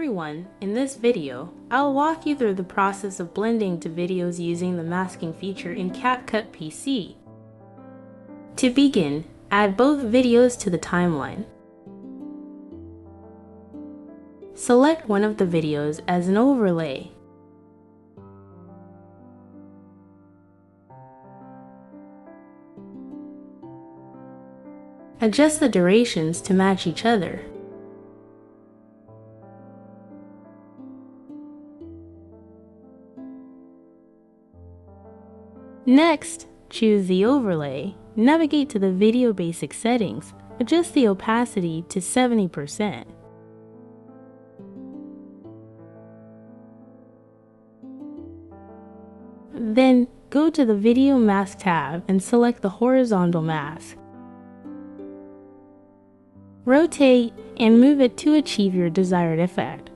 everyone, in this video, I'll walk you through the process of blending to videos using the masking feature in CapCut PC. To begin, add both videos to the timeline. Select one of the videos as an overlay. Adjust the durations to match each other. Next, choose the overlay, navigate to the video basic settings, adjust the opacity to 70%. Then, go to the Video Mask tab and select the horizontal mask. Rotate and move it to achieve your desired effect.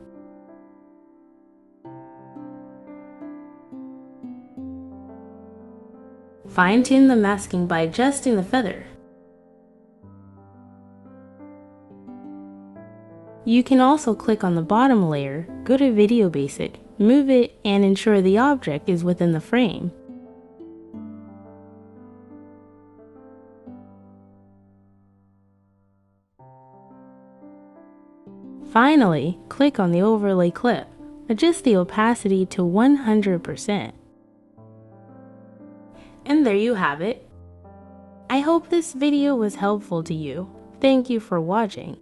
Fine-tune the masking by adjusting the feather. You can also click on the bottom layer, go to Video Basic, move it, and ensure the object is within the frame. Finally, click on the overlay clip. Adjust the opacity to 100%. And there you have it. I hope this video was helpful to you. Thank you for watching.